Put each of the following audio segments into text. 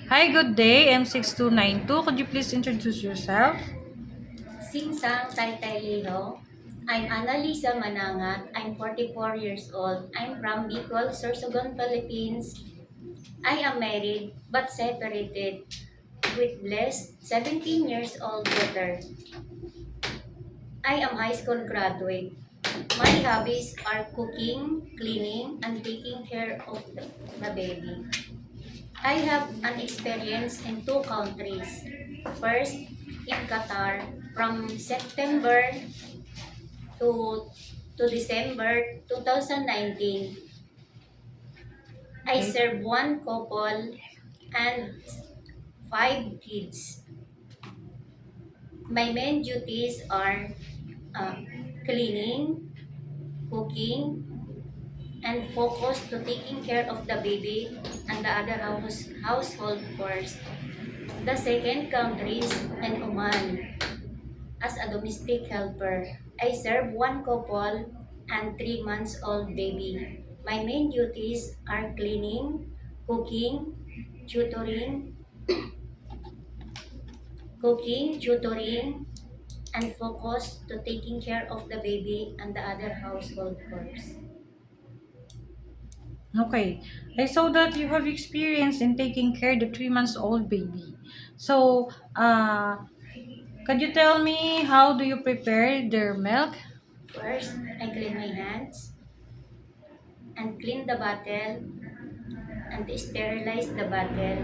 Hi, good day, M6292. Could you please introduce yourself? Singsang Taytay Liho. I'm Annalisa Manangat. I'm 44 years old. I'm from Bicol, Sorsogon, Philippines. I am married but separated with blessed 17 years old daughter. I am high school graduate. My hobbies are cooking, cleaning, and taking care of the baby. I have an experience in two countries. First, in Qatar from September to December 2019. I Okay. serve one couple and five kids. My main duties are uh, cleaning, cooking, and focus to taking care of the baby and the other household chores. The second country is in Oman as a domestic helper. I serve one couple and 3 months old baby. My main duties are cleaning, cooking, tutoring, and focus to taking care of the baby and the other household chores. Okay. I saw that you have experience in taking care of the 3 months old baby. So, could you tell me how do you prepare their milk? First, I clean my hands and clean the bottle and sterilize the bottle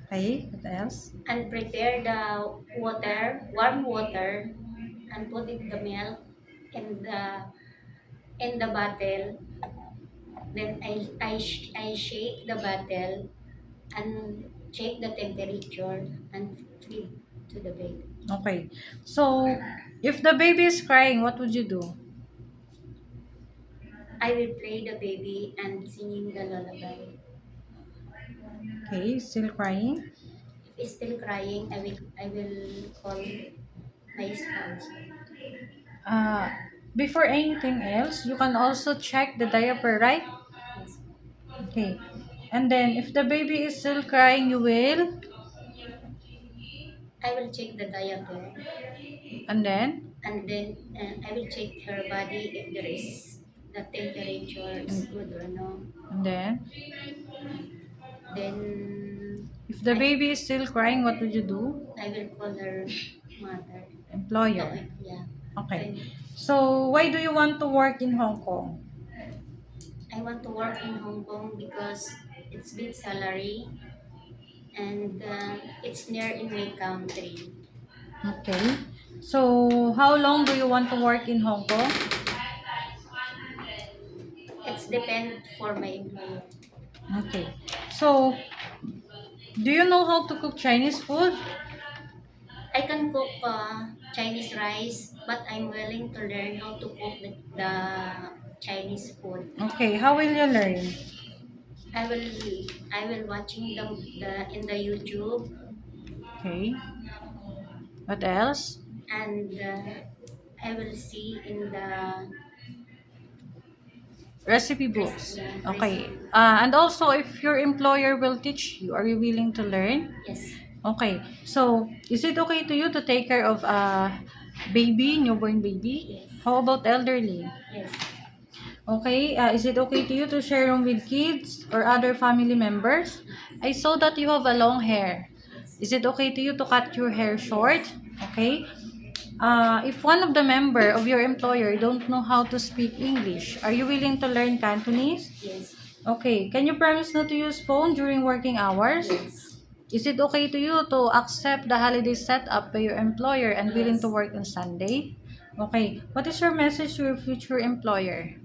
Okay. What else? and prepare the warm water, and put it the milk in the bottle. Then I shake the bottle and check the temperature and feed to the baby. Okay. So, if the baby is crying, what would you do? I will play the baby and singing the lullaby. Okay. Still crying? If it's still crying, I will call my spouse. Uh, Before anything else, you can also check the diaper, right? Yes. Okay. And then, if the baby is still crying, you will. I will check the diaper And then, and then I will check her body if there is the temperature is and, good or no. and then, Then if the I baby is still crying, what would you do? I will call her mother. No, Employer. yeah. Okay. Then So, why do you want to work in Hong Kong? I want to work in Hong Kong because it's big salary and it's near in my country. Okay. So, how long do you want to work in Hong Kong? It's depend for my employer. Okay. So, do you know how to cook Chinese food? I can cook Chinese rice, but I'm willing to learn how to cook the Chinese food. Okay. How will you learn? I will I will watching the in the YouTube Okay. What else? and I will see in the Recipe books. Okay. recipe. And also, if your employer will teach you, are you willing to learn? Yes, Okay. So, is it okay to you to take care of a baby, newborn baby? yes, How about elderly? yes, Okay. Is it okay to you to share room with kids or other family members? I saw that you have a long hair. yes, Is it okay to you to cut your hair short? yes, Okay. If one of the member of your employer don't know how to speak English, are you willing to learn Cantonese? yes, Okay. Can you promise not to use phone during working hours? yes, Is it okay to you to accept the holiday setup by your employer and willing to yes. work on Sunday? Okay. What is your message to your future employer?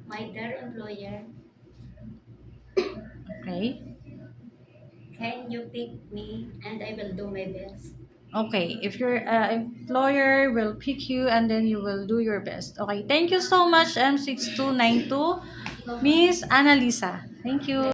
My dear employer, Okay. can you pick me and I will do my best. Okay. If your employer will pick you and then you will do your best. Okay. Thank you so much, M6292. Miss Annalisa. Thank you.